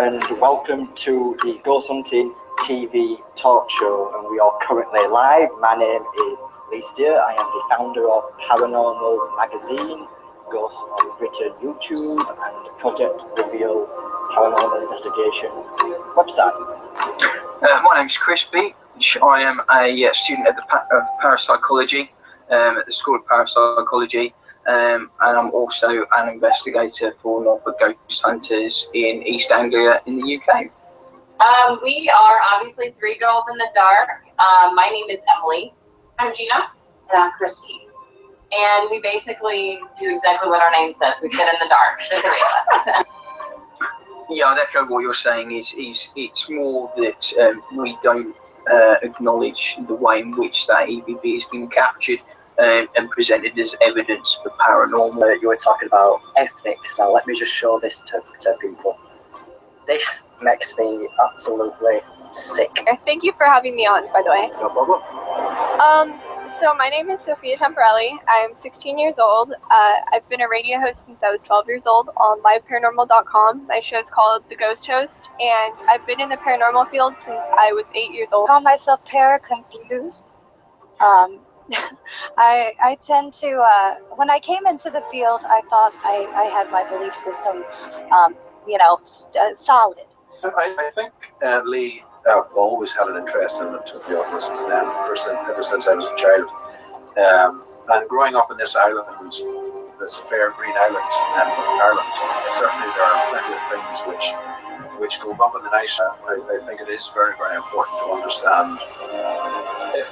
and welcome to the Ghost Hunting TV talk show, and we are currently live. My name is Lee Steer. I am the founder of Paranormal Magazine, Ghost of Britain YouTube, and Project Reveal Paranormal Investigation website. My name's Chris Beach. I am a student at the Parapsychology at the School of Parapsychology, and I'm also an investigator for Norfolk Ghost Hunters in East Anglia in the UK. We are obviously three girls in the dark. My name is Emily. I'm Gina. And I'm Christy. And we basically do exactly what our name says. We sit in the dark, the three of us. Yeah, I'd echo what you're saying. It's more that we don't acknowledge the way in which that EVP has been captured and presented as evidence for paranormal. You were talking about ethics. Now let me just show this to people. This makes me absolutely sick. Thank you for having me on, by the way. No problem. So my name is Sophia Temporelli. I'm 16 years old. I've been a radio host since I was 12 years old on liveparanormal.com. My show is called The Ghost Host, and I've been in the paranormal field since I was 8 years old. I call myself para-confused. I tend to, when I came into the field, I thought I had my belief system, solid. I think, Lee, I've always had an interest in it, to be honest, ever since I was a child. And growing up in this island, this fair green island in Ireland, certainly there are plenty of things which go bump in the night. I think it is very, very important to understand,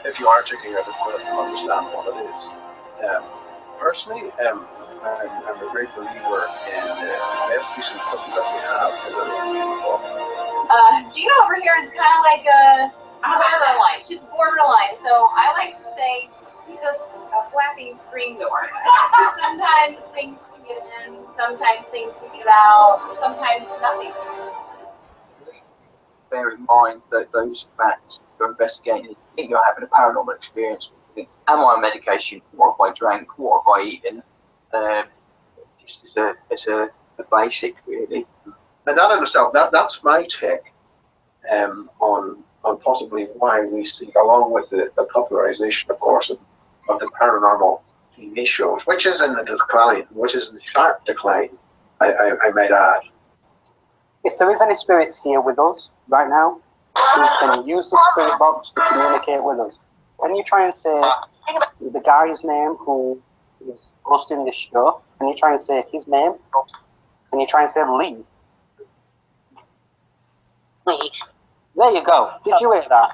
if you are checking out a product, to understand what it is. Personally, I'm a great believer in the best piece of equipment that we have is a remote. Gina over here is kind of like a borderline. She's borderline. So I like to say she's a flapping screen door. Sometimes things can get in, sometimes things can get out, sometimes nothing. Bear in mind that those facts you're investigating, if you're having a paranormal experience, am I on medication? What have I drank? What have I eaten? Just as a basic, really. And that in itself, that's my take on possibly why we see, along with the popularization, of course, of the paranormal TV shows, which is in the decline, which is in sharp decline, I might add. If there is any spirits here with us right now, who can use the spirit box to communicate with us, can you try and say the guy's name who is hosting this show? Can you try and say his name? Can you try and say Lee? Lee. There you go. Did you hear that?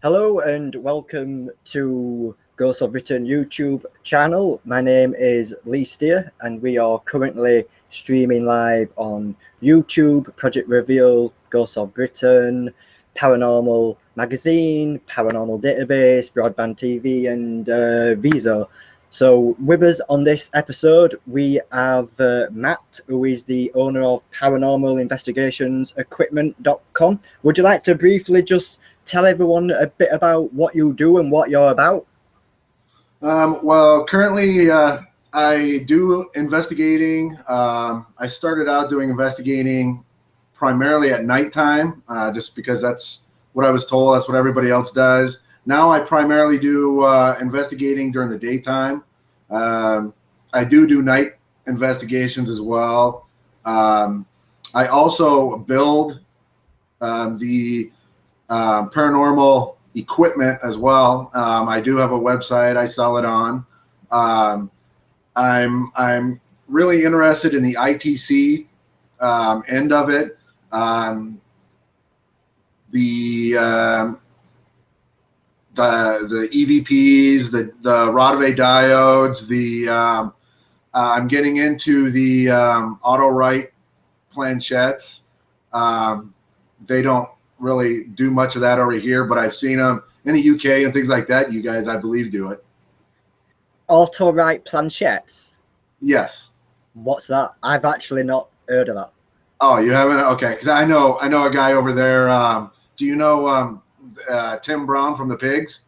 Hello and welcome to Ghost of Britain YouTube channel. My name is Lee Steer and we are currently streaming live on YouTube, Project Reveal, Ghost of Britain, Paranormal Magazine, Paranormal Database, Broadband TV, and Visa. So with us on this episode, we have Matt, who is the owner of Paranormal Investigations Equipment.com. Would you like to briefly just tell everyone a bit about what you do and what you're about? Well, currently I do investigating. I started out doing investigating primarily at nighttime, just because that's what I was told. That's what everybody else does. Now I primarily do investigating during the daytime. I do night investigations as well. I also build the paranormal equipment as well. I do have a website I sell it on. I'm really interested in the ITC end of it. The EVPs, the Rodaway diodes, I'm getting into the auto-write planchettes. They don't really do much of that over here, but I've seen them in the UK and things like that. You guys, I believe, do it. Auto-write planchettes? Yes. What's that? I've actually not heard of that. Oh, you haven't? Okay, because I know a guy over there do you know Tim Brown from the Pigs?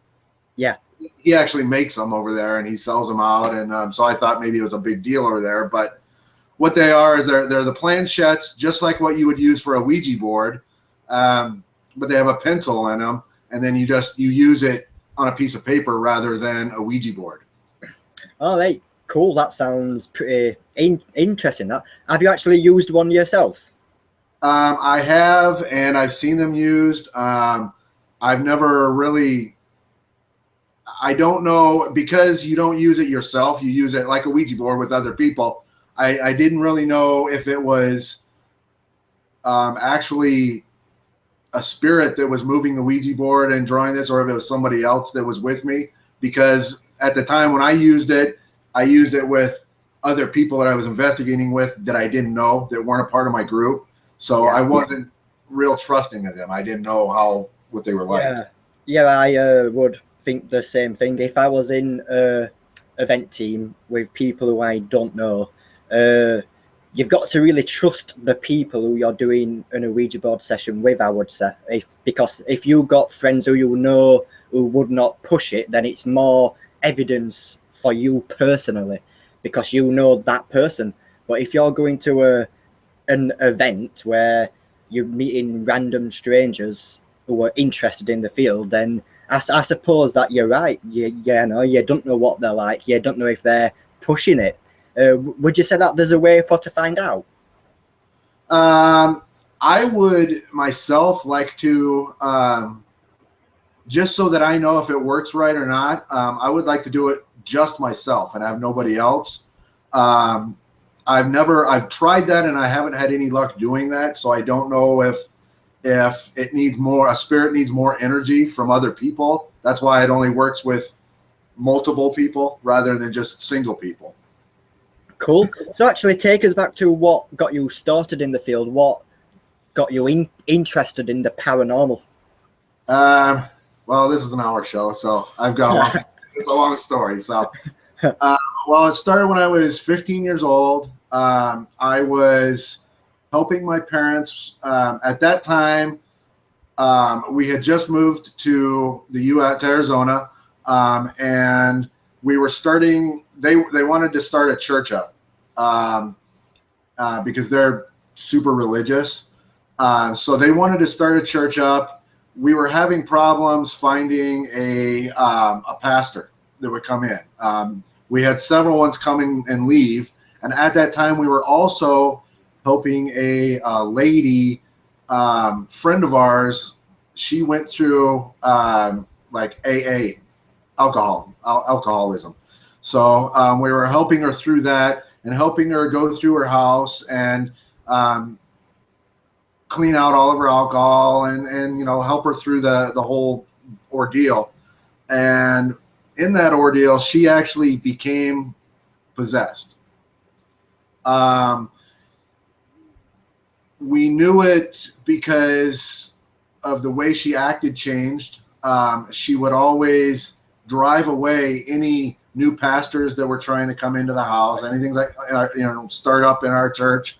Yeah. He actually makes them over there, and he sells them out. And so I thought maybe it was a big deal over there. But what they are is they're the planchettes, just like what you would use for a Ouija board, but they have a pencil in them, and then you use it on a piece of paper rather than a Ouija board. All right, cool. That sounds pretty interesting. That, have you actually used one yourself? I have, and I've seen them used. I've never really. I don't know, because you don't use it yourself. You use it like a Ouija board with other people. I didn't really know if it was actually a spirit that was moving the Ouija board and drawing this, or if it was somebody else that was with me. Because at the time when I used it with other people that I was investigating with that I didn't know, that weren't a part of my group. So I wasn't real trusting of them. I didn't know what they were like. Yeah, I would think the same thing. If I was in an event team with people who I don't know, you've got to really trust the people who you're doing an Ouija board session with, I would say. Because if you've got friends who you know who would not push it, then it's more evidence for you personally, because you know that person. But if you're going to an event where you're meeting random strangers who are interested in the field, then I suppose that you're right. You don't know what they're like. You don't know if they're pushing it. Would you say that there's a way to find out? I would myself like to, just so that I know if it works right or not, I would like to do it just myself and have nobody else. I've tried that and I haven't had any luck doing that. So I don't know if it needs a spirit needs more energy from other people. That's why it only works with multiple people rather than just single people. Cool. So actually take us back to what got you started in the field. What got you interested in the paranormal? Well, this is an hour show, so I've got it's a long story. So, well, it started when I was 15 years old. I was helping my parents. At that time, we had just moved to the U.S., to Arizona, and we were starting. They wanted to start a church up because they're super religious. So they wanted to start a church up. We were having problems finding a pastor that would come in. We had several ones come in and leave, and at that time we were also helping a lady friend of ours. She went through like AA, alcoholism. So we were helping her through that and helping her go through her house and clean out all of her alcohol and help her through the whole ordeal. And in that ordeal, she actually became possessed. We knew it because of the way she acted changed. She would always drive away any new pastors that were trying to come into the house, anything like start up in our church.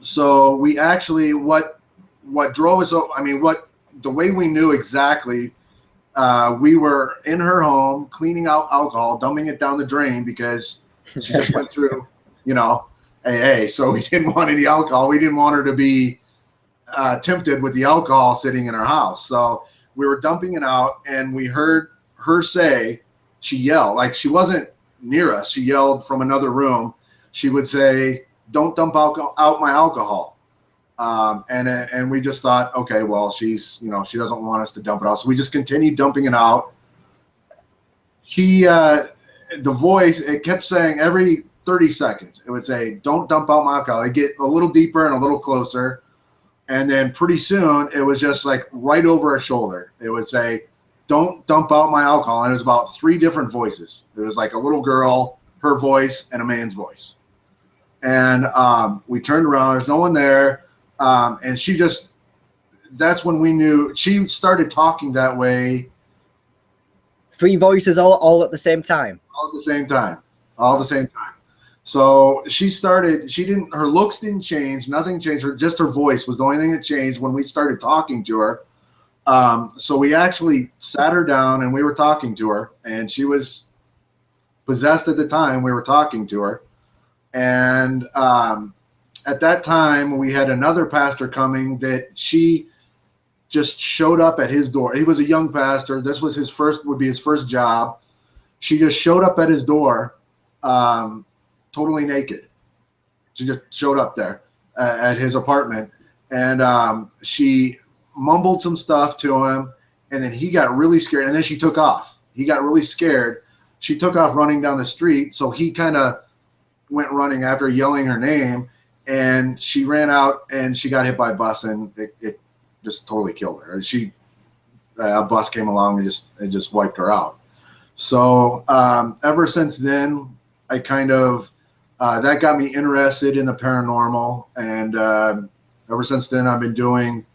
So we actually what drove us. The way we knew exactly, we were in her home cleaning out alcohol, dumping it down the drain because she just went through, AA. So we didn't want any alcohol. We didn't want her to be tempted with the alcohol sitting in her house. So we were dumping it out, and we heard her say, she yelled, like she wasn't near us. She yelled from another room. She would say, "Don't dump out my alcohol." And we just thought, okay, well, she doesn't want us to dump it out. So we just continued dumping it out. The voice, it kept saying every 30 seconds, it would say, "Don't dump out my alcohol." It'd get a little deeper and a little closer. And then pretty soon it was just like right over her shoulder. It would say, "Don't dump out my alcohol." And it was about 3 different voices. It was like a little girl, her voice, and a man's voice. And we turned around, there's no one there. And that's when we knew she started talking that way. 3 voices all at the same time? All at the same time. All at the same time. So she started, her looks didn't change, nothing changed, just her voice was the only thing that changed when we started talking to her. So we actually sat her down and we were talking to her, and she was possessed at the time we were talking to her. And at that time, we had another pastor coming that she just showed up at his door. He was a young pastor. This was would be his first job. She just showed up at his door, totally naked. She just showed up there at his apartment, and she mumbled some stuff to him, and then he got really scared, and then she took off. He got really scared. She took off running down the street, so he kind of went running after, yelling her name, and she ran out, and she got hit by a bus, and it just totally killed her. A bus came along and just wiped her out. So ever since then, I kind of that got me interested in the paranormal, and ever since then, I've been doing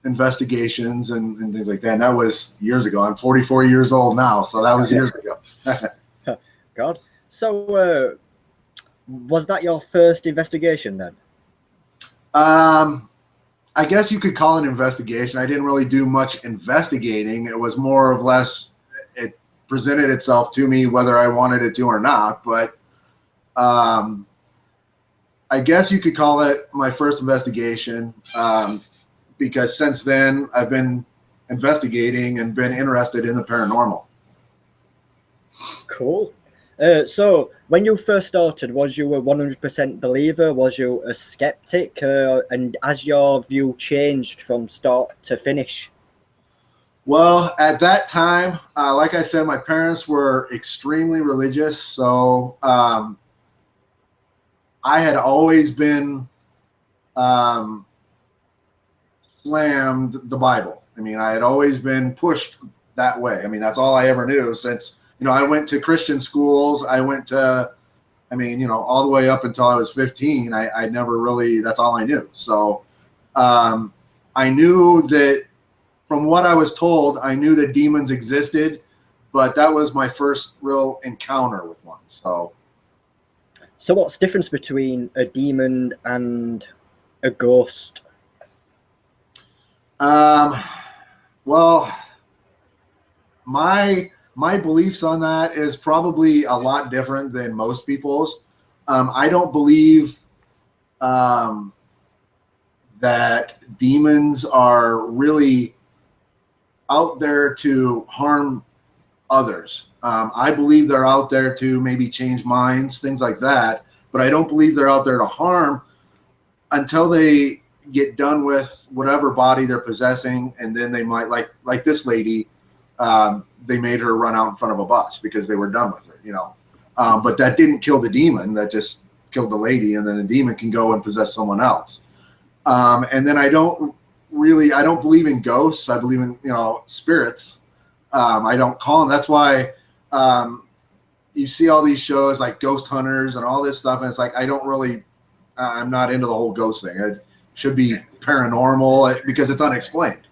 investigations and things like that. And that was years ago. I'm 44 years old now, so that was years ago. God. So was that your first investigation then? I guess you could call it an investigation. I didn't really do much investigating. It was more or less, it presented itself to me whether I wanted it to or not. But I guess you could call it my first investigation, because since then I've been investigating and been interested in the paranormal. Cool. So when you first started, was you a 100% believer? Was you a skeptic? And has your view changed from start to finish? Well, at that time, like I said, my parents were extremely religious. So I had always been slammed the Bible. I mean, I had always been pushed that way. I mean, that's all I ever knew since, I went to Christian schools. I went to, all the way up until I was 15. I never really, that's all I knew. So I knew that from what I was told, I knew that demons existed, but that was my first real encounter with one. So what's the difference between a demon and a ghost? Well, my beliefs on that is probably a lot different than most people's. I don't believe that demons are really out there to harm others. I believe they're out there to maybe change minds, things like that, but I don't believe they're out there to harm until they get done with whatever body they're possessing, and then they might, like this lady, they made her run out in front of a bus because they were done with her, but that didn't kill the demon. That just killed the lady, and then the demon can go and possess someone else. And then I don't believe in ghosts. I believe in, spirits. I don't call them. That's why you see all these shows like Ghost Hunters and all this stuff, and it's like I'm not into the whole ghost thing. It should be paranormal because it's unexplained.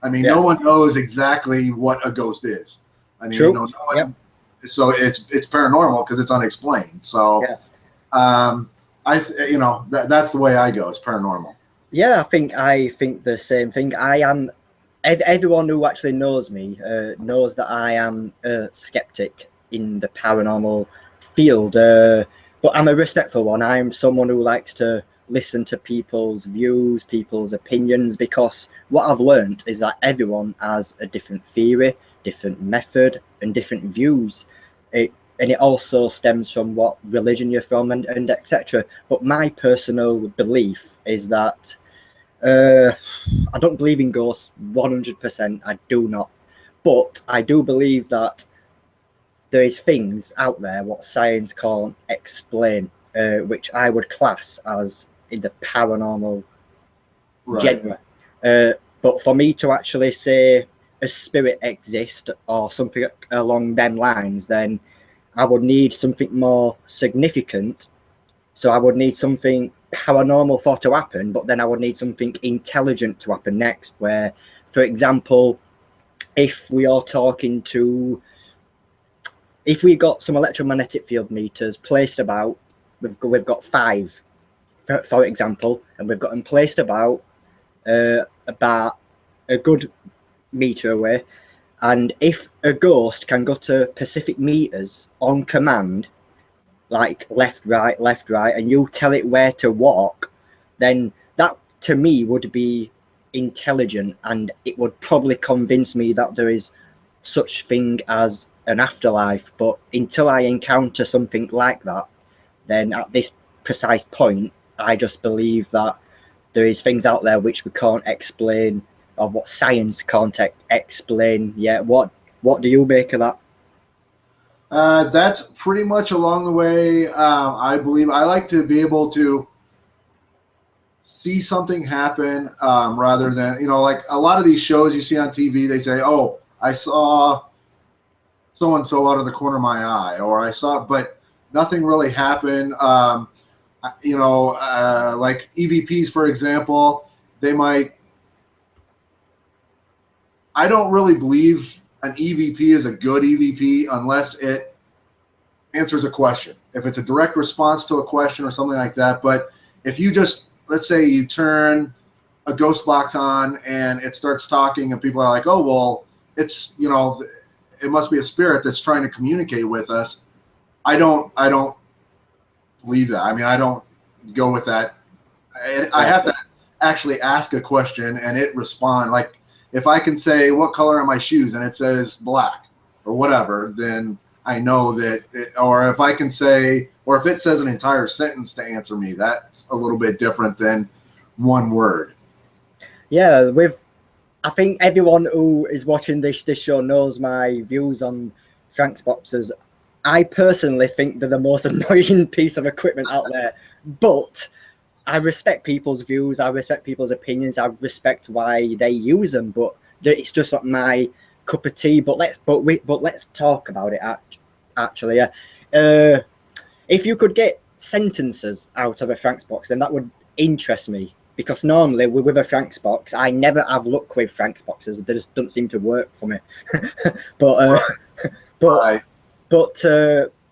I mean, no one knows exactly what a ghost is. I mean, no one, so it's paranormal because it's unexplained. So, that's the way I go. It's paranormal. Yeah, I think the same thing. Everyone who actually knows me knows that I am a skeptic in the paranormal field, but I'm a respectful one. I'm someone who likes to listen to people's views, people's opinions, because what I've learned is that everyone has a different theory, different method, and different views. And it also stems from what religion you're from and etc. But my personal belief is that I don't believe in ghosts 100%. I do not. But I do believe that there is things out there what science can't explain, which I would class as in the paranormal genre. But for me to actually say a spirit exists or something along them lines, then I would need something more significant. So I would need something paranormal for to happen, but then I would need something intelligent to happen next, where, for example, if we got some electromagnetic field meters placed about we've got 5, for example, and we've got them placed about a good meter away. And if a ghost can go to specific meters on command, like left, right, and you tell it where to walk, then that to me would be intelligent, and it would probably convince me that there is such thing as an afterlife. But until I encounter something like that, then at this precise point, I just believe that there is things out there which we can't explain, or what science can't explain yet. What do you make of that? That's pretty much along the way. I believe I like to be able to see something happen rather than, like a lot of these shows you see on TV, they say, oh, I saw so-and-so out of the corner of my eye, or I saw, but nothing really happened. Like EVPs, for example, I don't really believe an EVP is a good EVP unless it answers a question. If it's a direct response to a question or something like that. But if you just, let's say you turn a ghost box on and it starts talking and people are like, oh, well, it's, it must be a spirit that's trying to communicate with us. I don't believe that. I mean, I don't go with that. I have to actually ask a question and it respond. Like if I can say, what color are my shoes? And it says black or whatever, then I know that or if I can say, or if it says an entire sentence to answer me, that's a little bit different than one word. Yeah, I think everyone who is watching this show knows my views on Frank's boxes. I personally think they're the most annoying piece of equipment out there, but I respect people's views. I respect people's opinions. I respect why they use them, but it's just not my cup of tea. But let's talk about it. Actually, if you could get sentences out of a Frank's box, then that would interest me. Because normally with a Frank's box, I never have luck with Frank's boxes. They just don't seem to work for me. But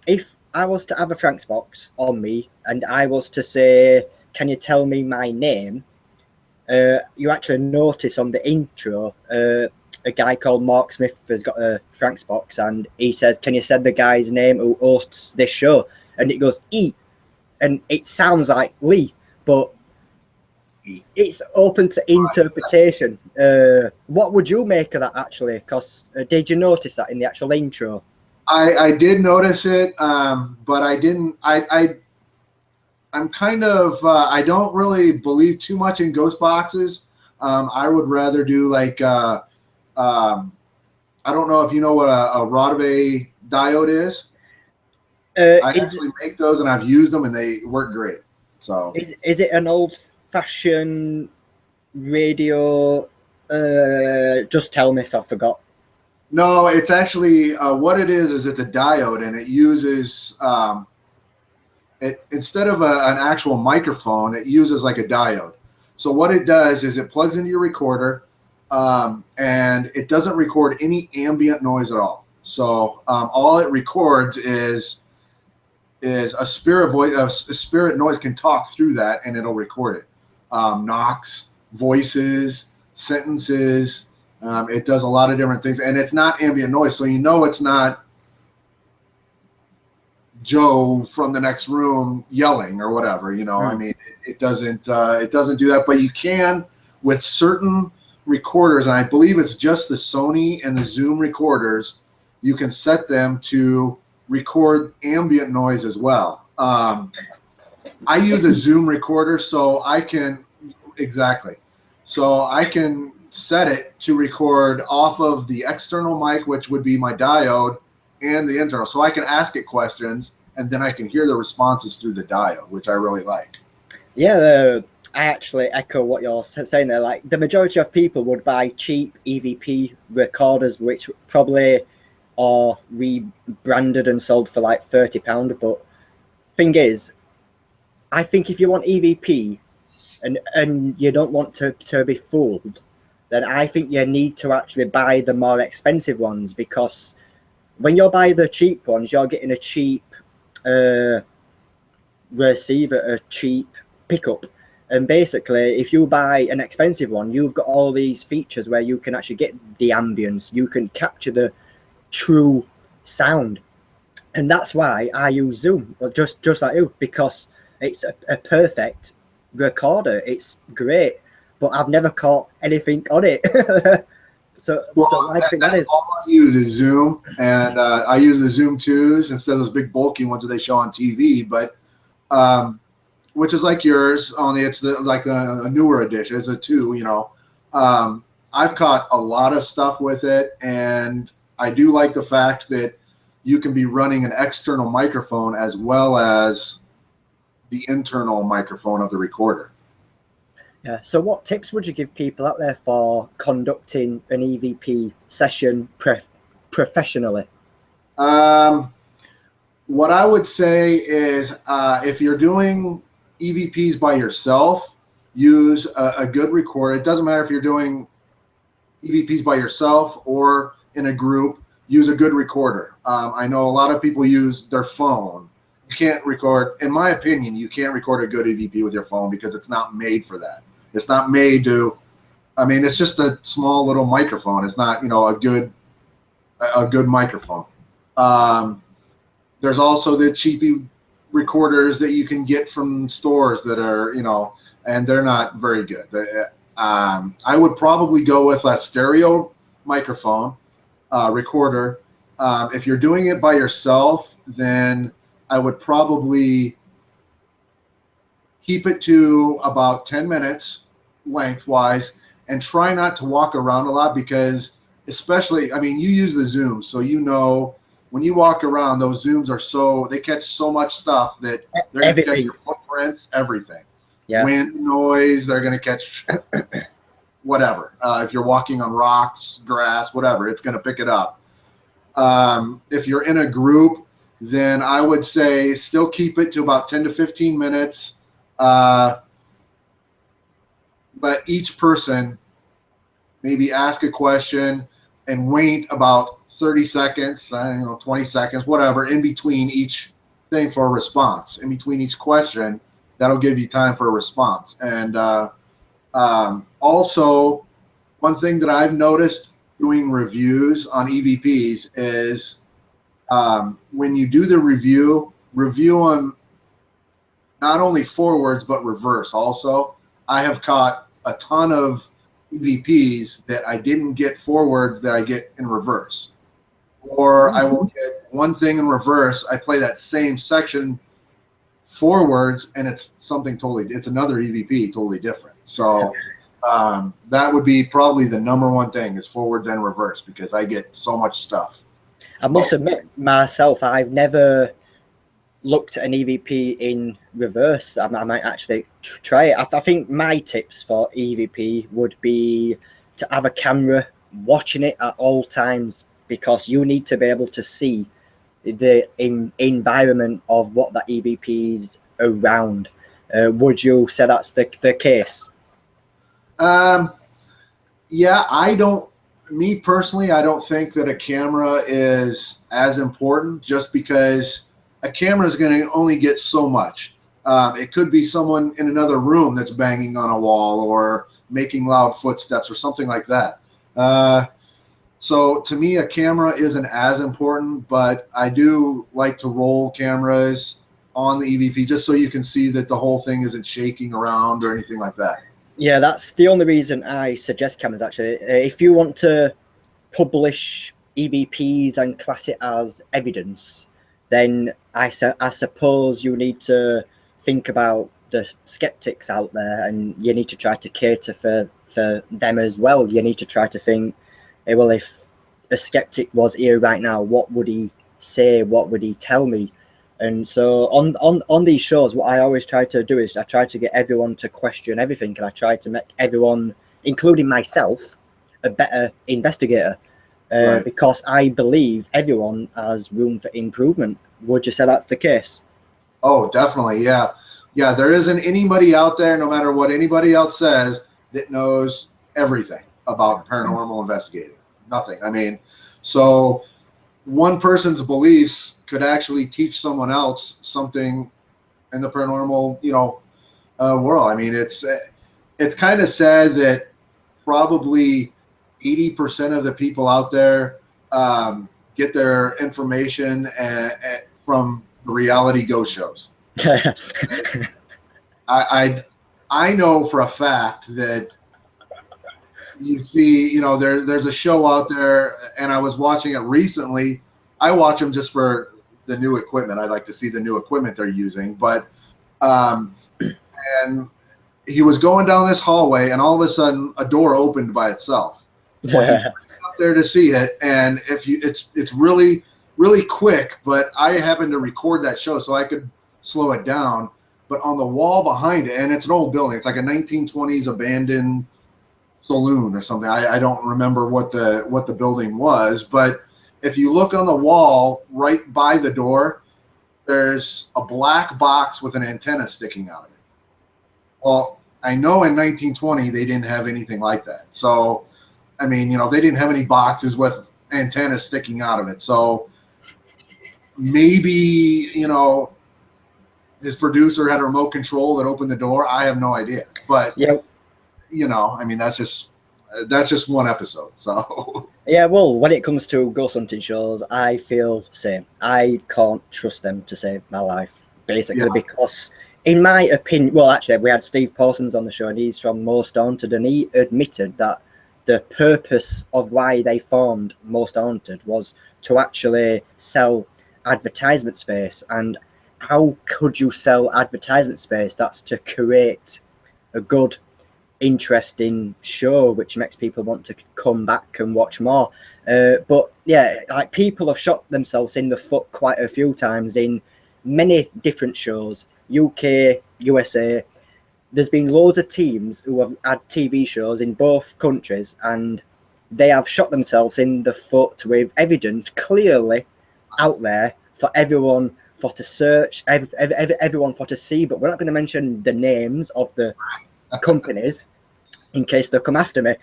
if I was to have a Frank's box on me and I was to say, can you tell me my name? You actually notice on the intro, a guy called Mark Smith has got a Frank's box and he says, can you say the guy's name who hosts this show? And it goes, E. And it sounds like Lee, but it's open to interpretation. What would you make of that actually? Because did you notice that in the actual intro? I did notice it, but I didn't. I'm kind of. I don't really believe too much in ghost boxes. I would rather do like. I don't know if you know what a Rodaway diode is. I actually make those, and I've used them, and they work great. So is it an old-fashioned radio? Just tell me, so I forgot. No, it's actually what it is it's a diode, and it uses instead of an actual microphone, it uses like a diode. So what it does is it plugs into your recorder, and it doesn't record any ambient noise at all. So all it records is a spirit voice. A spirit noise can talk through that, and it'll record it. Knocks, voices, sentences. It does a lot of different things, and it's not ambient noise, so it's not Joe from the next room yelling or whatever. I mean, it doesn't do that, but you can with certain recorders, and I believe it's just the Sony and the Zoom recorders. You can set them to record ambient noise as well. I use a Zoom recorder, so I can set it to record off of the external mic, which would be my diode, and the internal. So I can ask it questions, and then I can hear the responses through the diode, which I really like. Yeah, I actually echo what you're saying there. Like, the majority of people would buy cheap EVP recorders, which probably are rebranded and sold for like £30. But thing is, I think if you want EVP and you don't want to be fooled, then I think you need to actually buy the more expensive ones, because when you buy the cheap ones, you're getting a cheap receive a cheap pickup. And basically, if you buy an expensive one, you've got all these features where you can actually get the ambience, you can capture the true sound. And that's why I use Zoom, just like you, because it's a perfect recorder. It's great, but I've never caught anything on it. so I think that is all I use is Zoom, and I use the Zoom 2s instead of those big bulky ones that they show on TV. But which is like yours, only it's like a newer edition. It's a 2, you know. I've caught a lot of stuff with it, and I do like the fact that you can be running an external microphone as well as the internal microphone of the recorder. Yeah. So what tips would you give people out there for conducting an EVP session professionally? What I would say is if you're doing EVPs by yourself, use a good recorder. It doesn't matter if you're doing EVPs by yourself or in a group, use a good recorder. I know a lot of people use their phone. You can't record, in my opinion, you can't record a good EVP with your phone because it's not made for that. It's not made to, I mean, it's just a small little microphone. It's not, you know, a good microphone. There's also the cheapy recorders that you can get from stores that are, you know, and they're not very good. I would probably go with a stereo microphone recorder. If you're doing it by yourself, then I would probably keep it to about 10 minutes lengthwise and try not to walk around a lot, because especially, I mean, you use the Zoom, so you know when you walk around, those Zooms are they catch so much stuff that they're going to catch your footprints, everything. Yeah. Wind, noise, they're going to catch whatever. If you're walking on rocks, grass, whatever, it's going to pick it up. If you're in a group, then I would say still keep it to about 10 to 15 minutes. Let each person maybe ask a question and wait about 30 seconds, 20 seconds, whatever, in between each thing for a response. In between each question, that'll give you time for a response. And also, one thing that I've noticed doing reviews on EVPs is when you do the review on not only forwards but reverse also. I have caught a ton of EVPs that I didn't get forwards that I get in reverse. Or I will get one thing in reverse, I play that same section forwards, and it's something totally, it's another EVP totally different. So that would be probably the number one thing is forwards and reverse, because I get so much stuff. I must admit myself, I've never looked at an EVP in reverse. I might actually try it. I think my tips for EVP would be to have a camera watching it at all times, because you need to be able to see the environment of what that EVP is around. Would you say that's the case? Yeah, me personally, I don't think that a camera is as important, just because a camera is going to only get so much. It could be someone in another room that's banging on a wall or making loud footsteps or something like that. So to me, a camera isn't as important, but I do like to roll cameras on the EVP just so you can see that the whole thing isn't shaking around or anything like that. Yeah, that's the only reason I suggest cameras, actually. If you want to publish EVPs and class it as evidence, then I suppose you need to think about the skeptics out there, and you need to try to cater for them as well. You need to try to think, well, if a skeptic was here right now, what would he say? What would he tell me? And so on these shows, what I always try to do is I try to get everyone to question everything, and I try to make everyone, including myself, a better investigator. Right. Because I believe everyone has room for improvement. Would you say that's the case? Oh, definitely. Yeah. Yeah. There isn't anybody out there, no matter what anybody else says, that knows everything about paranormal investigating. Nothing. I mean, so one person's beliefs could actually teach someone else something in the paranormal, world. I mean, it's kind of sad that probably 80% of the people out there get their information from reality ghost shows. I know for a fact that you see, there's a show out there, and I was watching it recently. I watch them just for the new equipment. I like to see the new equipment they're using. But and he was going down this hallway, and all of a sudden, a door opened by itself. Well, he went up there to see it, and it's really, really quick. But I happened to record that show, so I could slow it down. But on the wall behind it, and it's an old building. It's like a 1920s abandoned saloon or something. I don't remember what the building was, but if you look on the wall right by the door, there's a black box with an antenna sticking out of it. Well, I know in 1920 they didn't have anything like that. So, I mean, they didn't have any boxes with antennas sticking out of it. So maybe, his producer had a remote control that opened the door. I have no idea. But yep. I mean, that's just one episode. So yeah, well, when it comes to ghost hunting shows, I feel the same. I can't trust them to save my life, basically, because in my opinion, well, actually, we had Steve Parsons on the show, and he's from Most Haunted, and he admitted that the purpose of why they formed Most Haunted was to actually sell advertisement space. And how could you sell advertisement space? That's to create a good, interesting show which makes people want to come back and watch more. But yeah, like, people have shot themselves in the foot quite a few times in many different shows, UK, USA. There's been loads of teams who have had TV shows in both countries, and they have shot themselves in the foot with evidence clearly out there for everyone for to search, everyone for to see. But we're not going to mention the names of the companies in case they'll come after me.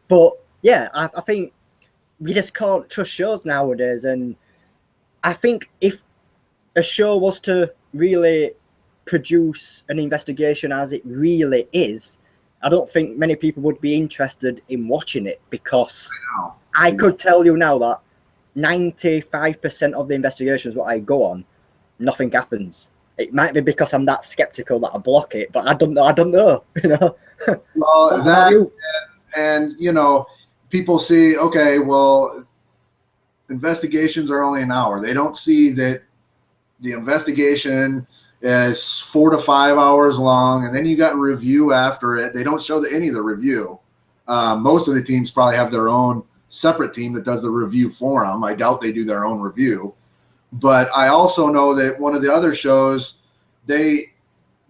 But yeah, I think we just can't trust shows nowadays. And I think if a show was to really produce an investigation as it really is, I don't think many people would be interested in watching it, because I could tell you now that 95% of the investigations what I go on, nothing happens. It might be because I'm that skeptical that I block it, but I don't know. Well, that and people see, okay, well, investigations are only an hour. They don't see that the investigation is 4 to 5 hours long, and then you got review after it. They don't show any of the review. Most of the teams probably have their own separate team that does the review for them. I doubt they do their own review. But I also know that one of the other shows, they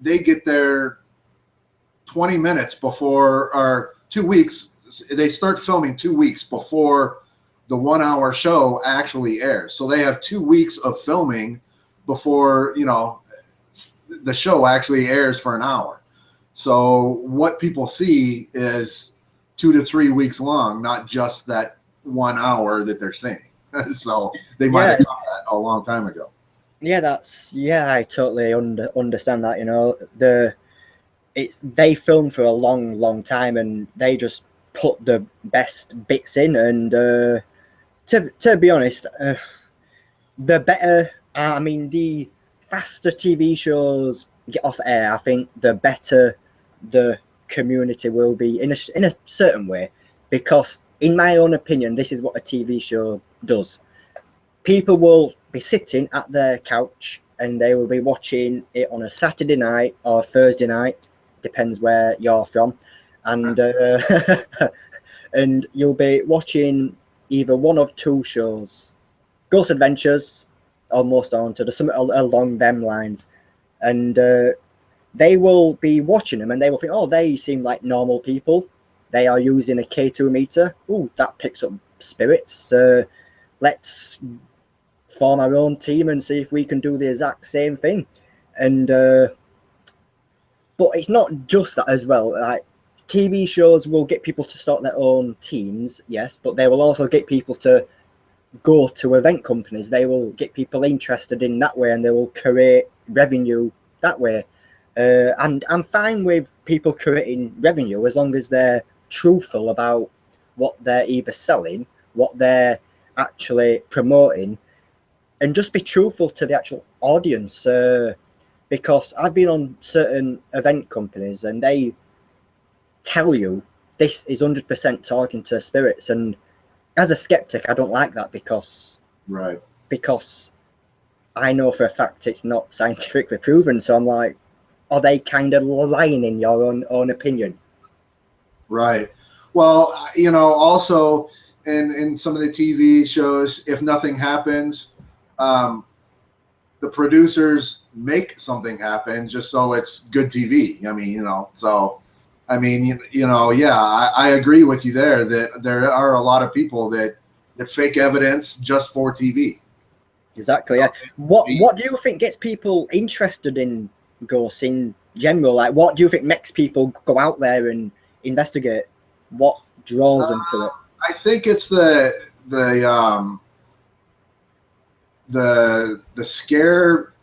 get their 20 minutes before, or 2 weeks. They start filming 2 weeks before the 1 hour show actually airs. So they have 2 weeks of filming before, the show actually airs for an hour. So what people see is 2 to 3 weeks long, not just that 1 hour that they're seeing. So they might have done that a long time ago. Yeah, I totally understand that. They film for a long time, and they just put the best bits in. And to be honest, the better, the faster TV shows get off air, I think the better the community will be in a certain way, because in my own opinion, this is what a TV show does. People will be sitting at their couch and they will be watching it on a Saturday night or Thursday night, depends where you're from, and and you'll be watching either one of two shows, Ghost Adventures or Most Haunted, or something along them lines, and they will be watching them and they will think, oh, they seem like normal people. They are using a K2 meter. Ooh, that picks up spirits. Let's form our own team and see if we can do the exact same thing. And but it's not just that as well. Like, TV shows will get people to start their own teams, yes, but they will also get people to go to event companies. They will get people interested in that way, and they will create revenue that way. And I'm fine with people creating revenue as long as they're truthful about what they're either selling, what they're actually promoting, and just be truthful to the actual audience. Because I've been on certain event companies and they tell you this is 100% talking to spirits, and as a skeptic, I don't like that because Right. I know for a fact it's not scientifically proven. So I'm like, are they kind of lying in your own opinion? Right. Well, also in some of the TV shows, if nothing happens, the producers make something happen just so it's good TV. I mean, so I mean, yeah, I agree with you there that there are a lot of people that fake evidence just for TV. Exactly. Yeah. What do you think gets people interested in ghosts in general? Like, what do you think makes people go out there and investigate? What draws them to it? I think it's the scare.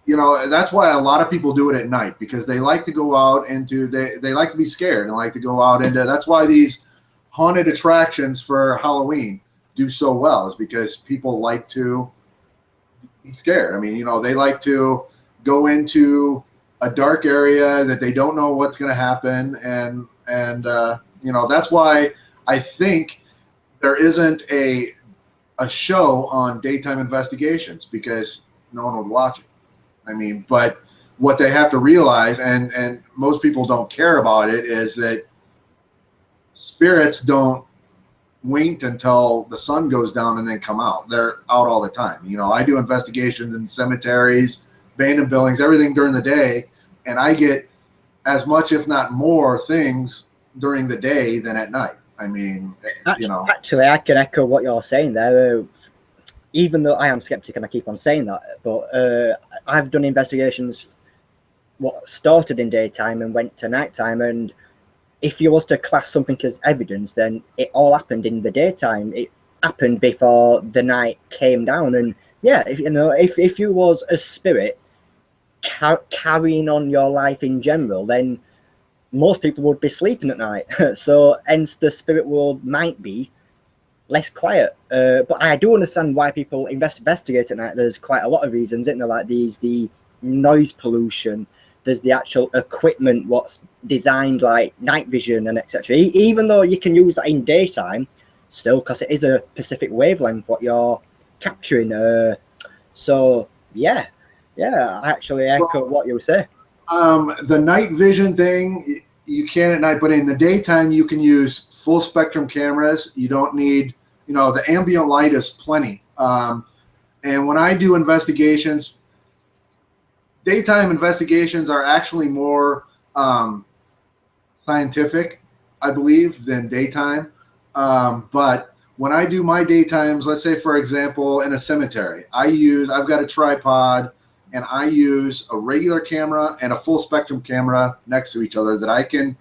That's why a lot of people do it at night, because they like to go out into they like to be scared and like to go out into. That's why these haunted attractions for Halloween do so well, is because people like to be scared. I mean, they like to go into a dark area that they don't know what's going to happen, and that's why I think there isn't a show on daytime investigations, because no one would watch it. I mean, but what they have to realize, and most people don't care about it, is that spirits don't wait until the sun goes down and then come out. They're out all the time. I do investigations in cemeteries, abandoned buildings, everything during the day, and I get as much, if not more, things during the day than at night. I mean, Actually, I can echo what you're saying there. Even though I am skeptic and I keep on saying that, but I've done investigations what started in daytime and went to nighttime, and if you was to class something as evidence, then it all happened in the daytime. It happened before the night came down. And yeah, if you was a spirit carrying on your life in general, then most people would be sleeping at night. So hence the spirit world might be less quiet. But I do understand why people investigate at night. There's quite a lot of reasons, isn't there? Like the noise pollution, there's the actual equipment what's designed like night vision and etc. Even though you can use that in daytime still, because it is a specific wavelength what you're capturing. So yeah, I actually echo what you say. The night vision thing, you can at night, but in the daytime you can use full spectrum cameras. You don't need, the ambient light is plenty. And when I do investigations, daytime investigations are actually more scientific, I believe, than daytime. But when I do my daytimes, let's say, for example, in a cemetery, I've got a tripod, and I use a regular camera and a full spectrum camera next to each other that I can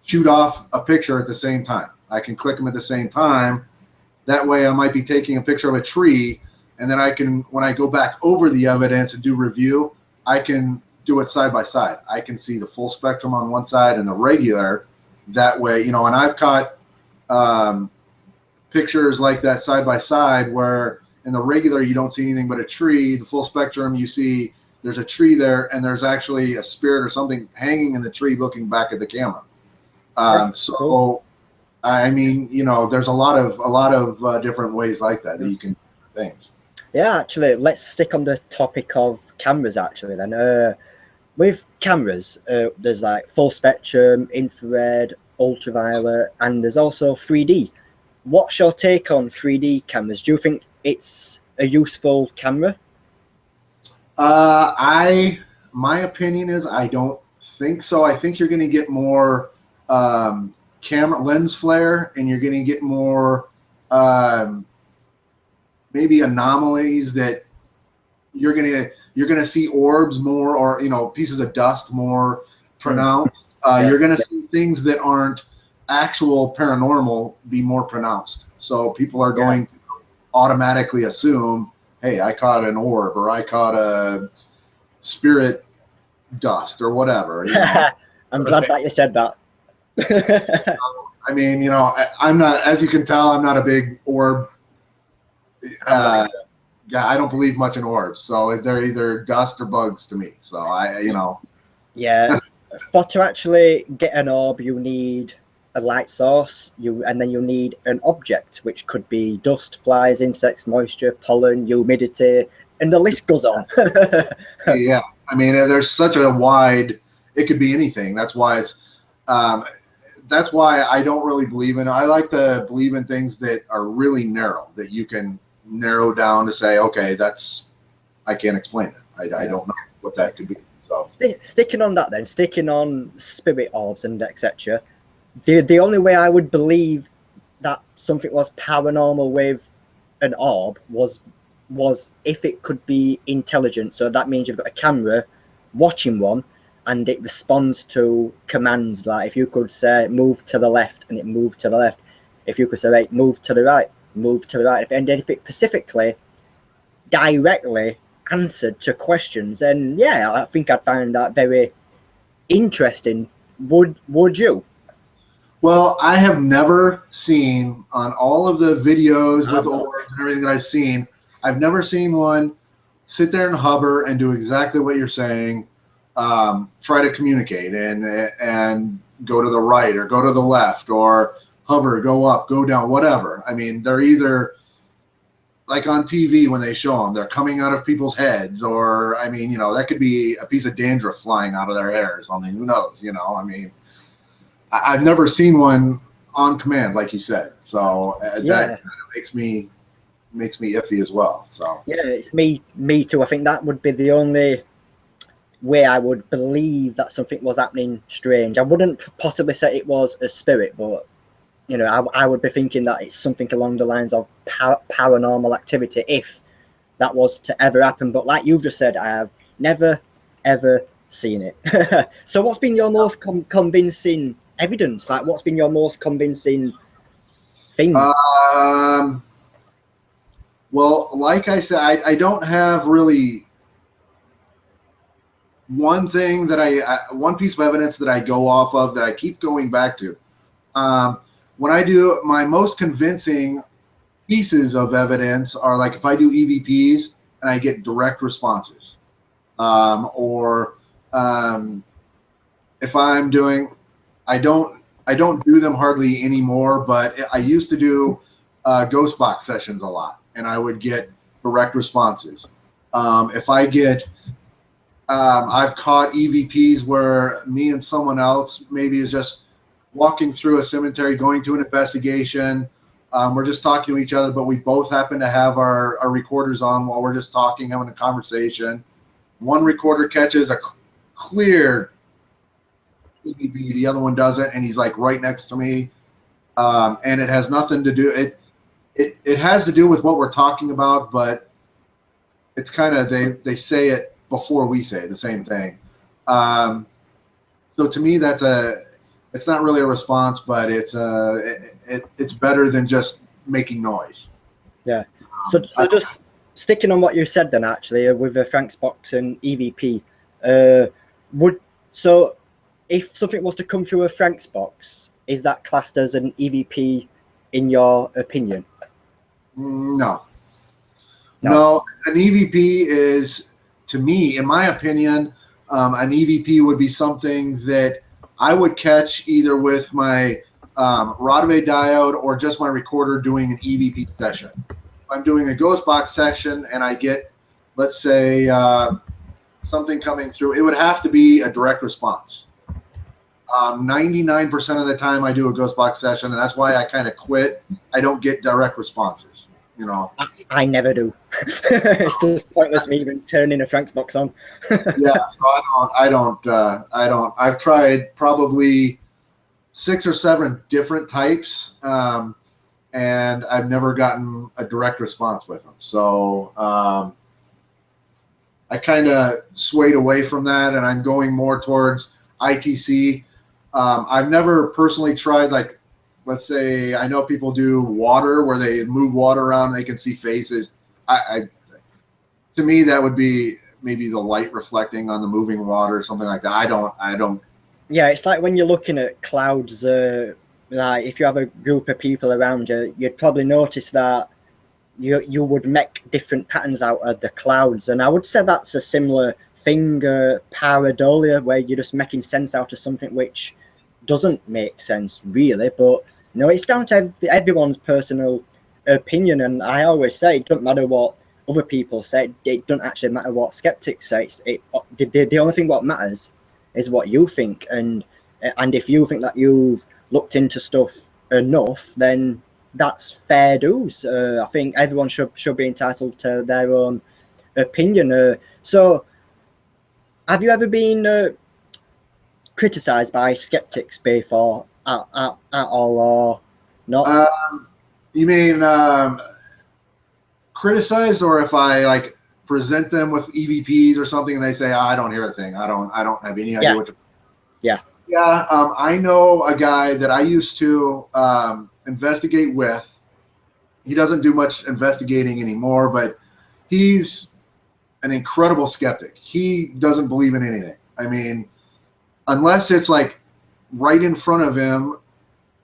shoot off a picture at the same time. I can click them at the same time. That way I might be taking a picture of a tree, and then I can, when I go back over the evidence and do review, I can do it side by side. I can see the full spectrum on one side and the regular that way, and I've caught pictures like that side by side where in the regular you don't see anything but a tree. The full spectrum, you see there's a tree there, and there's actually a spirit or something hanging in the tree looking back at the camera. So I mean, there's a lot of different ways like that you can do things. Yeah, actually, let's stick on the topic of cameras actually then. With cameras, there's like full spectrum, infrared, ultraviolet, and there's also 3D. What's your take on 3D cameras? Do you think it's a useful camera? My opinion is I don't think so. I think you're going to get more camera lens flare, and you're going to get more maybe anomalies that you're going to see orbs more, or pieces of dust more pronounced. You're going to see things that aren't actual paranormal be more pronounced. So people are going to automatically assume, hey, I caught an orb or I caught a spirit dust or whatever. You know? I'm glad that you said that. I mean, you know, I'm not, as you can tell, I'm not a big orb. Yeah, I don't believe much in orbs, so they're either dust or bugs to me. So you know. Yeah, for to actually get an orb, you need a light source, and then you need an object, which could be dust, flies, insects, moisture, pollen, humidity, and the list goes on. Yeah, I mean, there's such a wide. It could be anything. That's why it's. That's why I don't really believe in. I like to believe in things that are really narrow, that you can narrow down to say, okay, that's. I can't explain it. I don't know what that could be. So sticking on that, then sticking on spirit orbs and etc. The only way I would believe that something was paranormal with an orb was if it could be intelligent. So that means you've got a camera watching one, and it responds to commands. Like if you could say move to the left, and it moved to the left. If you could say right, move to the right, move to the right. And then if it specifically, directly answered to questions, then yeah, I think I'd find that very interesting. Would you? well, I have never seen on all of the videos with orbs and everything that I've seen, I've never seen one sit there and hover and do exactly what you're saying, try to communicate and go to the right or go to the left or hover, go up, go down, whatever. I mean, they're either like on TV when they show them, they're coming out of people's heads, or I mean, you know, that could be a piece of dandruff flying out of their hair or something. Who knows? You know, I mean, I've never seen one on command, like you said. So that makes me iffy as well. So yeah, it's me too. I think that would be the only way I would believe that something was happening strange. I wouldn't possibly say it was a spirit, but you know, I would be thinking that it's something along the lines of paranormal activity if that was to ever happen. But like you've just said, I have never ever seen it. So what's been your most convincing evidence? Like what's been your most convincing thing? Well, like I said, I don't have really one thing that one piece of evidence that I go off of that I keep going back to. When I do my most convincing pieces of evidence are like if I do EVPs and I get direct responses, or if I'm doing, I don't do them hardly anymore, but I used to do ghost box sessions a lot, and I would get direct responses. If I get, I've caught EVPs where me and someone else maybe is just walking through a cemetery, going to an investigation. We're just talking to each other, but we both happen to have our recorders on while we're just talking, having a conversation. One recorder catches a clear EVP, the other one doesn't, and he's like right next to me. And it has nothing to do, it has to do with what we're talking about, but it's kind of, they say it before we say it, the same thing. So to me, it's not really a response, but it's better than just making noise. Yeah. So just sticking on what you said then, actually, with the Frank's box and EVP, so if something was to come through a Frank's box, is that classed as an EVP in your opinion? No. No, an EVP is, to me, in my opinion, an EVP would be something that I would catch either with my Rodaway diode or just my recorder doing an EVP session. If I'm doing a ghost box session and I get, let's say, something coming through, it would have to be a direct response. 99% of the time I do a ghost box session, and that's why I kind of quit. I don't get direct responses, you know. I never do. It's just pointless me even turning a Frank's box on. Yeah, so I don't. I've tried probably 6 or 7 different types, and I've never gotten a direct response with them. So I kind of swayed away from that, and I'm going more towards ITC. I've never personally tried, like, let's say, I know people do water where they move water around and they can see faces. To me, that would be maybe the light reflecting on the moving water or something like that. I don't. Yeah, it's like when you're looking at clouds, like if you have a group of people around you, you'd probably notice that you would make different patterns out of the clouds. And I would say that's a similar thing, pareidolia, where you're just making sense out of something which doesn't make sense really. But no, it's down to everyone's personal opinion. And I always say it doesn't matter what other people say. It doesn't actually matter what skeptics say. The only thing what matters is what you think. And if you think that you've looked into stuff enough, then that's fair dues. I think everyone should be entitled to their own opinion. So, have you ever been criticised by skeptics before at all, or not? You mean criticized, or if I like present them with EVPs or something and they say, I don't hear a thing. I don't have any idea what to. Yeah. I know a guy that I used to investigate with. He doesn't do much investigating anymore, but he's an incredible skeptic. He doesn't believe in anything. I mean, unless it's like right in front of him,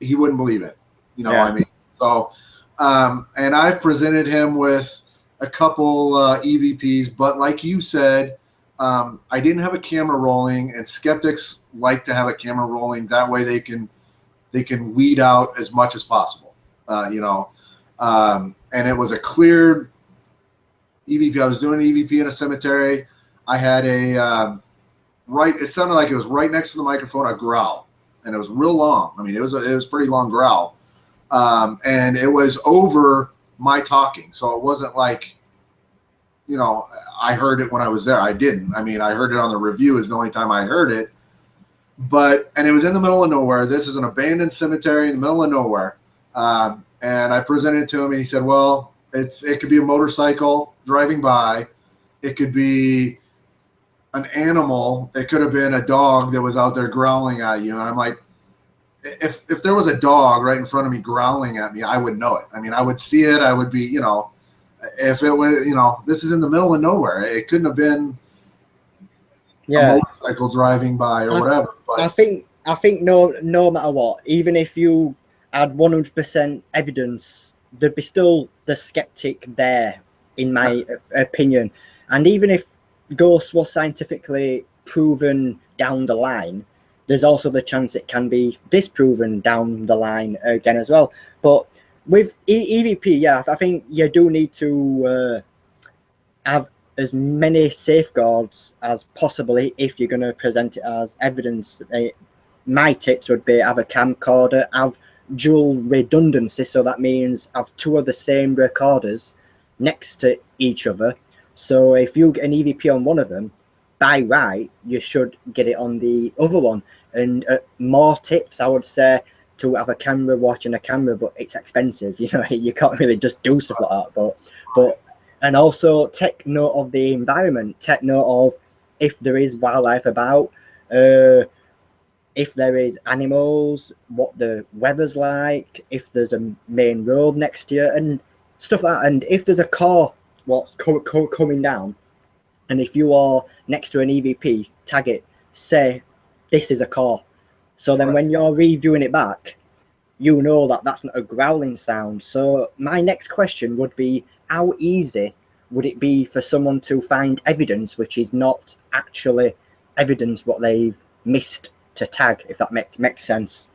he wouldn't believe it. You know what I mean? So, and I've presented him with a couple EVPs, but like you said, I didn't have a camera rolling, and skeptics like to have a camera rolling. That way they can weed out as much as possible, and it was a clear EVP. I was doing an EVP in a cemetery. I had it sounded like it was right next to the microphone, a growl, and it was real long. I mean, it was a pretty long growl, and it was over my talking, so it wasn't like, I heard it when I was there. I didn't. I mean, I heard it on the review is the only time I heard it. And it was in the middle of nowhere. This is an abandoned cemetery in the middle of nowhere. And I presented it to him, and he said, well, it could be a motorcycle driving by. It could be an animal. It could have been a dog that was out there growling at you. And I'm like, if there was a dog right in front of me growling at me, I would know it. I mean, I would see it. I would be, if it was, this is in the middle of nowhere. It couldn't have been a motorcycle driving by or whatever. But I think no matter what, even if you had 100% evidence, there'd be still the skeptic there, in my opinion. And even if ghosts was scientifically proven down the line, there's also the chance it can be disproven down the line again as well. But with EVP, I think you do need to have as many safeguards as possibly if you're going to present it as evidence. My tips would be have a camcorder, have dual redundancy, so that means have two of the same recorders next to each other. So if you get an EVP on one of them, by right, you should get it on the other one. And more tips, I would say, to have a camera watching a camera, but it's expensive. You can't really just do stuff like that. But and also take note of the environment. Take note of if there is wildlife about, if there is animals, what the weather's like, if there's a main road next to you, and stuff like that. And if there's a car what's coming down, and if you are next to an EVP, tag it, say this is a car. So then when you're reviewing it back, you know that that's not a growling sound. So my next question would be, how easy would it be for someone to find evidence which is not actually evidence what they've missed to tag, if that makes sense?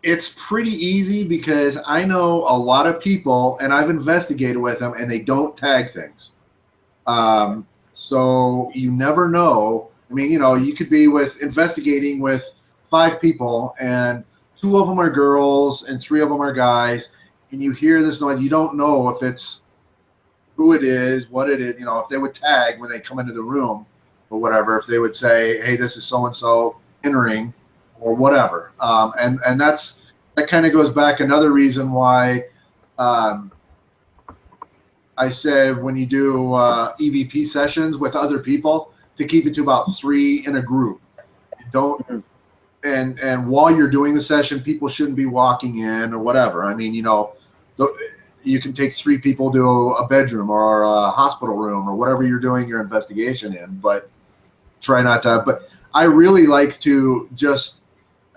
It's pretty easy because I know a lot of people, and I've investigated with them, and they don't tag things. So you never know. I mean, you could be investigating with 5 people, and 2 of them are girls and 3 of them are guys, and you hear this noise. You don't know if it's who it is, what it is. If they would tag when they come into the room or whatever, if they would say, hey, this is so-and-so entering or whatever. And that kind of goes back another reason why I said when you do EVP sessions with other people, to keep it to about 3 in a group. Don't and while you're doing the session, people shouldn't be walking in or whatever. I mean, you know, you can take 3 people to a bedroom or a hospital room or whatever you're doing your investigation in, but try not to. But I really like to just,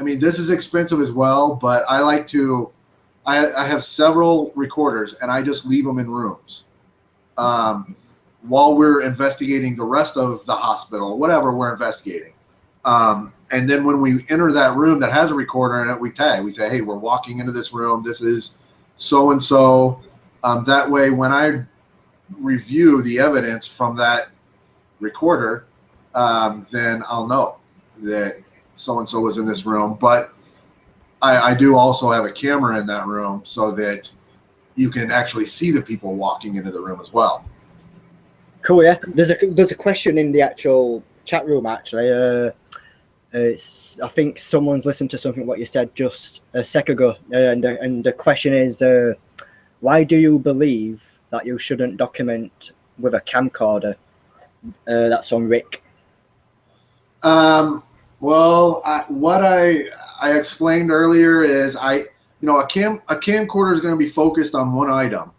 I mean, this is expensive as well, but I like to, I have several recorders and I just leave them in rooms while we're investigating the rest of the hospital, whatever we're investigating. And then when we enter that room that has a recorder in it, we tag. We say, hey, we're walking into this room. This is so-and-so. That way, when I review the evidence from that recorder, then I'll know that so-and-so was in this room. But I do also have a camera in that room so that you can actually see the people walking into the room as well. Cool, yeah. There's a question in the actual chat room, actually. I think someone's listened to something what you said just a sec ago, and the question is, why do you believe that you shouldn't document with a camcorder? That's on Rick. Well, what I explained earlier is a camcorder is going to be focused on one item,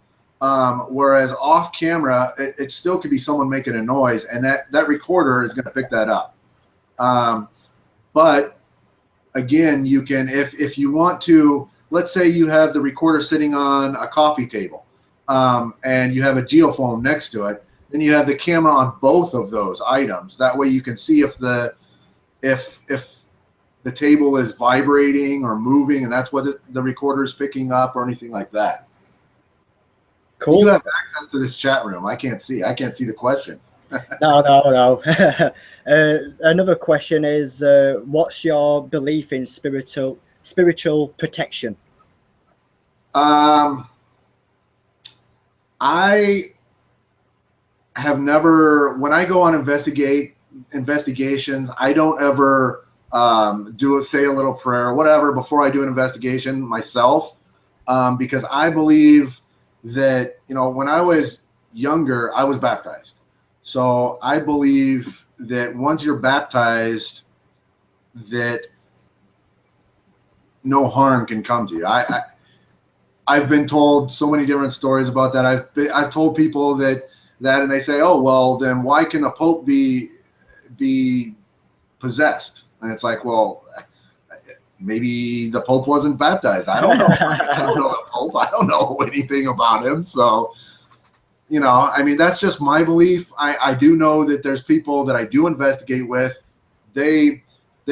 whereas off camera it still could be someone making a noise, and that recorder is going to pick that up. But again, you can, if you want to, let's say you have the recorder sitting on a coffee table, and you have a geophone next to it, then you have the camera on both of those items. That way you can see if the table is vibrating or moving, and that's what the recorder is picking up or anything like that. Cool. You have access to this chat room. I can't see the questions. No. Another question is, what's your belief in spiritual protection? I have never, when I go on investigations, I don't ever say a little prayer or whatever before I do an investigation myself, because I believe that, you know, when I was younger, I was baptized. So I believe that once you're baptized, that no harm can come to you. I've been told so many different stories about that. I've told people that, and they say, oh, well, then why can a pope be possessed? And it's like, well, maybe the pope wasn't baptized. I don't know. I don't know the pope. I don't know anything about him. So, you know, I mean, that's just my belief. I do know that there's people that I do investigate with. They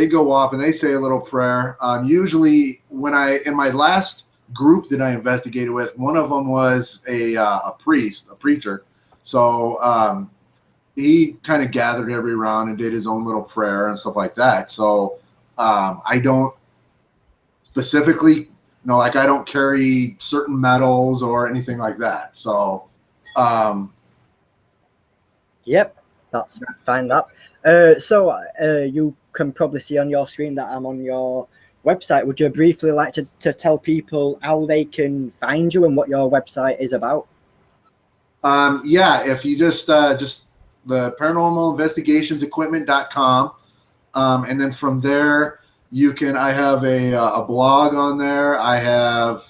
go off and they say a little prayer. Usually in my last group that I investigated with, one of them was a preacher. So he kind of gathered every round and did his own little prayer and stuff like that. So I don't specifically, you know, like I don't carry certain medals or anything like that. So yep, that's fine. That so you can probably see on your screen that I'm on your website. Would you briefly like to tell people how they can find you and what your website is about? Yeah, if you just the paranormalinvestigationsequipment.com, and then from there you can, I have a blog on there. I have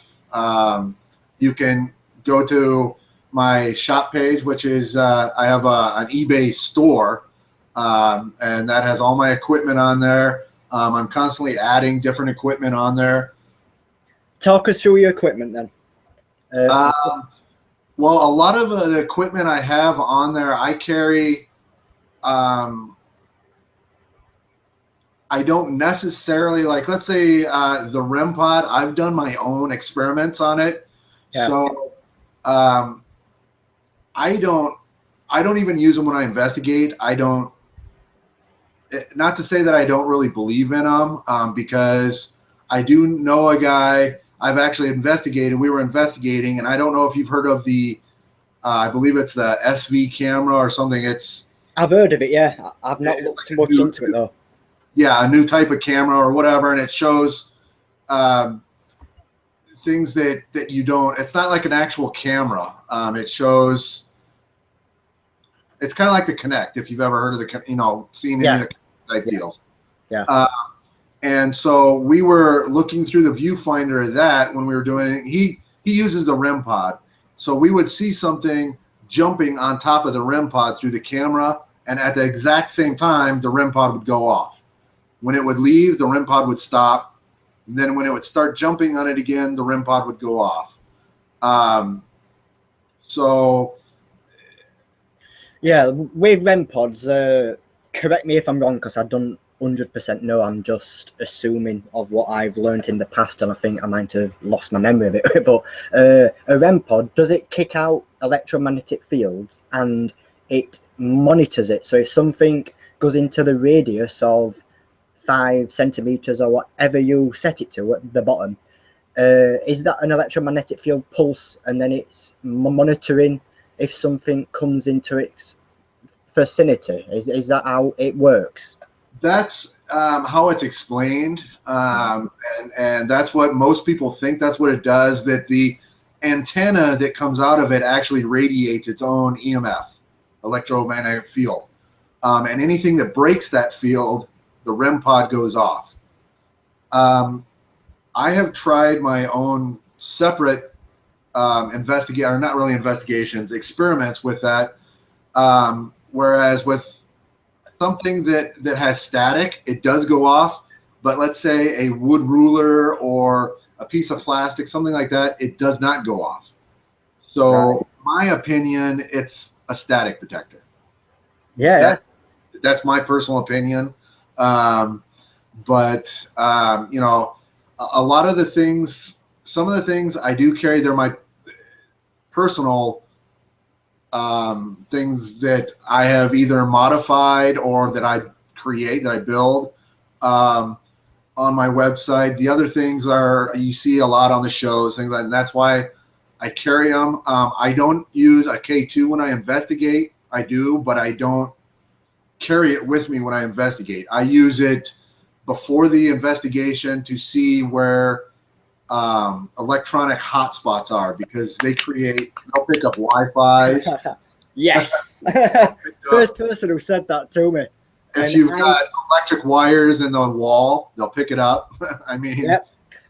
you can go to my shop page, which is I have an eBay store, and that has all my equipment on there. I'm constantly adding different equipment on there. Talk us through your equipment then. Well, a lot of the equipment I have on there, I carry. I don't necessarily, like, let's say the REM pod, I've done my own experiments on it. Yeah. So I don't even use them when I investigate. Not to say that I don't really believe in them, because I do know a guy I've actually investigated. We were investigating, and I don't know if you've heard of the, I believe it's the SV camera or something. I've heard of it, yeah. I've not looked too much into it though. Yeah, a new type of camera or whatever, and it shows things that you don't. It's not like an actual camera. It shows. It's kind of like the Kinect, if you've ever heard of the, seen any of the type deals. Yeah. And so we were looking through the viewfinder of that when we were doing it. He uses the REM pod. So we would see something jumping on top of the REM pod through the camera, and at the exact same time, the REM pod would go off. When it would leave, the REM pod would stop. And then when it would start jumping on it again, the REM pod would go off. So yeah, with REM pods, correct me if I'm wrong, because I don't 100% know. I'm just assuming of what I've learned in the past, and I think I might have lost my memory of it. But a REM pod, does it kick out electromagnetic fields and it monitors it? So if something goes into the radius of 5 centimeters or whatever you set it to at the bottom, is that an electromagnetic field pulse, and then it's monitoring if something comes into its vicinity? Is that how it works? that's how it's explained, and that's what most people think. That's what it does. That the antenna that comes out of it actually radiates its own EMF, electromagnetic field, and anything that breaks that field, the REM pod goes off. I have tried my own separate not really investigations, experiments with that. Whereas with something that has static, it does go off. But let's say a wood ruler or a piece of plastic, something like that, it does not go off. So, Right. my opinion, it's a static detector. Yeah, That's my personal opinion. But you know, a lot of the things, some of the things I do carry, they're my personal things that I have either modified or that I create, that I build on my website. The other things are, you see a lot on the shows, things like, and that's why I carry them. I don't use a K2 when I investigate. I do, but I don't carry it with me when I investigate. I use it before the investigation to see where electronic hotspots are, because they'll pick up Wi-Fi's. yes. First person who said that to me. If you've got electric wires in the wall, they'll pick it up. I mean, yep.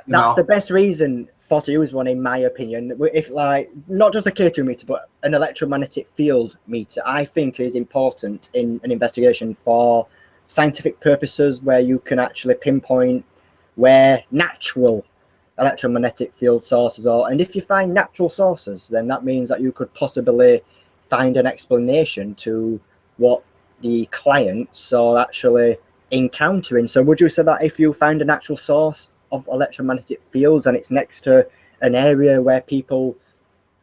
That's the best reason for to use one, in my opinion. If, like, not just a K2 meter, but an electromagnetic field meter, I think is important in an investigation for scientific purposes, where you can actually pinpoint where natural electromagnetic field sources are. And if you find natural sources, then that means that you could possibly find an explanation to what the clients are actually encountering. So would you say that if you find a natural source of electromagnetic fields and it's next to an area where people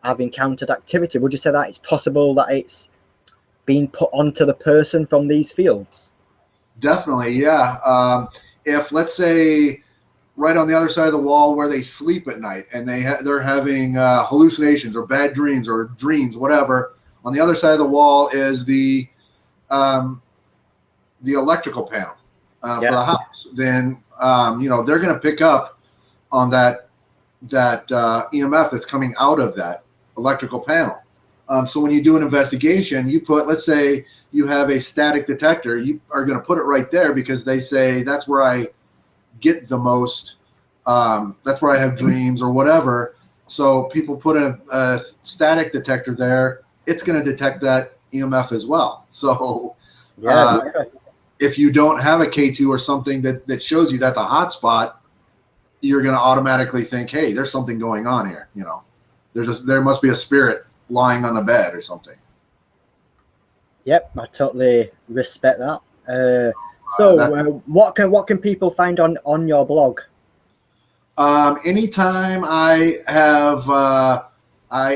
have encountered activity, would you say that it's possible that it's being put onto the person from these fields? Definitely, yeah. If, let's say, right on the other side of the wall where they sleep at night, and they're having hallucinations or bad dreams or dreams, whatever, on the other side of the wall is the electrical panel for the house. Then they're going to pick up on that EMF that's coming out of that electrical panel. So when you do an investigation, you put, let's say you have a static detector, you are going to put it right there, because they say that's where I get the most, that's where I have dreams or whatever. So people put a static detector there, it's going to detect that EMF as well. So if you don't have a K2 or something that shows you that's a hot spot, you're going to automatically think, hey, there's something going on here. There must be a spirit lying on the bed or something. Yep, I totally respect that. What can people find on your blog? Anytime I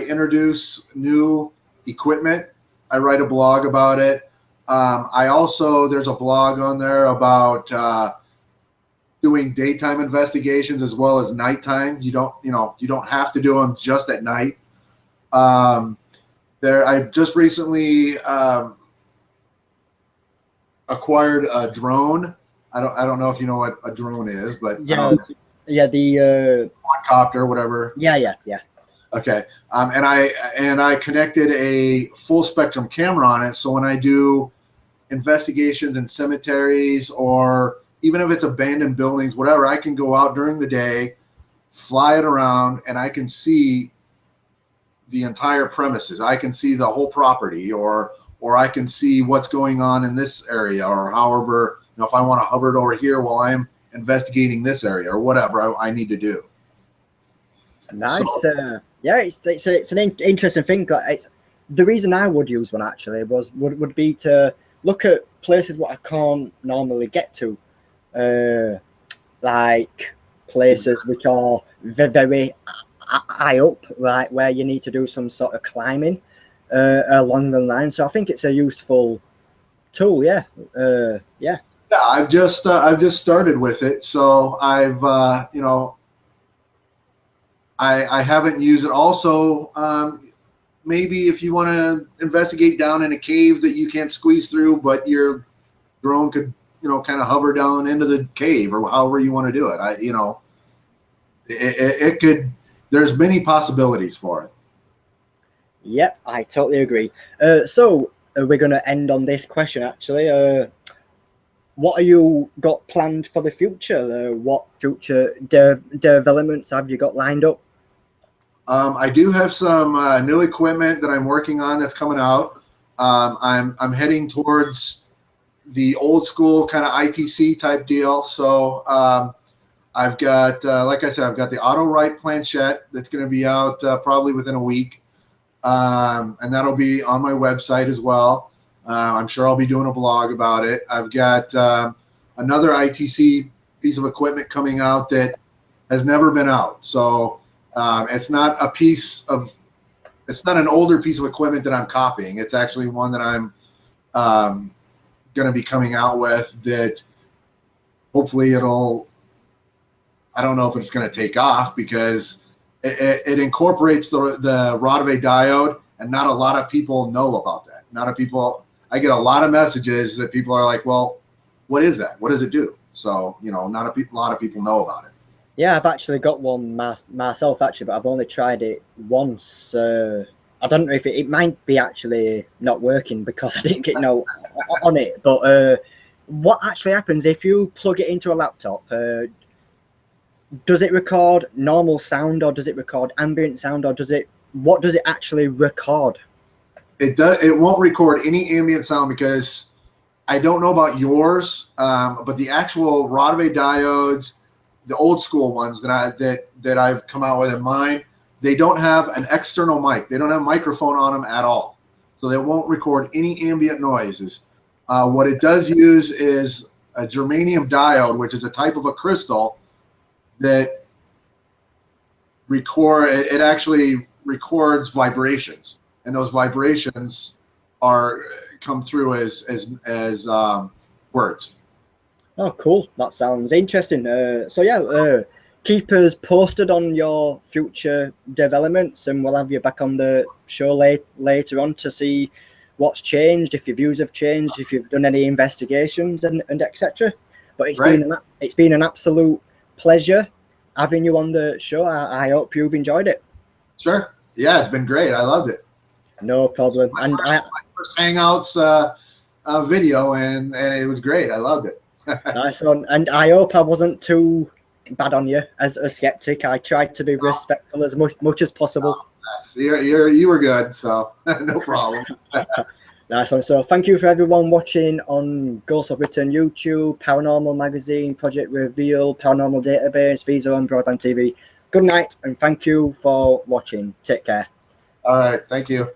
introduce new equipment, I write a blog about it. There's a blog on there about doing daytime investigations as well as nighttime. You don't have to do them just at night. I just recently acquired a drone. I don't know if you know what a drone is, but the quadcopter, whatever. Yeah. Okay. And I connected a full spectrum camera on it. So when I do investigations in cemeteries or even if it's abandoned buildings, whatever, I can go out during the day, fly it around, and I can see the entire premises. I can see the whole property, or I can see what's going on in this area, or however, if I want to hover it over here while I'm investigating this area, or whatever I need to do. Nice. So, yeah, it's an interesting thing. It's the reason I would use one actually would be to look at places what I can't normally get to, like places which are very high up, right, where you need to do some sort of climbing along the line. So I think it's a useful tool. Yeah. Yeah. I've just started with it, so I've I haven't used it. Also, maybe if you want to investigate down in a cave that you can't squeeze through, but your drone could, kind of hover down into the cave, or however you want to do it. It could. There's many possibilities for it. Yep, I totally agree. So we're going to end on this question actually. What are you got planned for the future? What future developments have you got lined up? I do have some new equipment that I'm working on that's coming out. I'm heading towards the old school kind of ITC type deal. So I've got, like I said, I've got the auto write planchette that's going to be out probably within a week, and that'll be on my website as well. I'm sure I'll be doing a blog about it. I've got another ITC piece of equipment coming out that has never been out. So it's not an older piece of equipment that I'm copying. It's actually one that I'm going to be coming out with that hopefully I don't know if it's going to take off, because it incorporates the Rodaway diode, and not a lot of people know about that. I get a lot of messages that people are like, well, what is that? What does it do? So, not a lot of people know about it. Yeah, I've actually got one myself actually, but I've only tried it once. I don't know if it might be actually not working because I didn't get on it. But what actually happens if you plug it into a laptop? Does it record normal sound, or does it record ambient sound, or what does it actually record? It won't record any ambient sound, because I don't know about yours, but the actual Rodaway diodes, the old school ones that I've come out with in mine, they don't have an external mic. They don't have a microphone on them at all, so they won't record any ambient noises. What it does use is a germanium diode, which is a type of a crystal that it actually records vibrations, and those vibrations come through as words. Oh, cool. That sounds interesting. So yeah, keep us posted on your future developments, and we'll have you back on the show later on to see what's changed, if your views have changed, if you've done any investigations and etc. But it's been an absolute pleasure having you on the show. I hope you've enjoyed it. Sure. Yeah, it's been great. I loved it. No problem. My first Hangouts video, and it was great. I loved it. Nice one. And I hope I wasn't too bad on you as a skeptic. I tried to be respectful as much as possible. You were good, so no problem. Nice one. So thank you for everyone watching on Ghosts of Britain YouTube, Paranormal Magazine, Project Reveal, Paranormal Database, Visa on Broadband TV. Good night, and thank you for watching. Take care. All right. Thank you.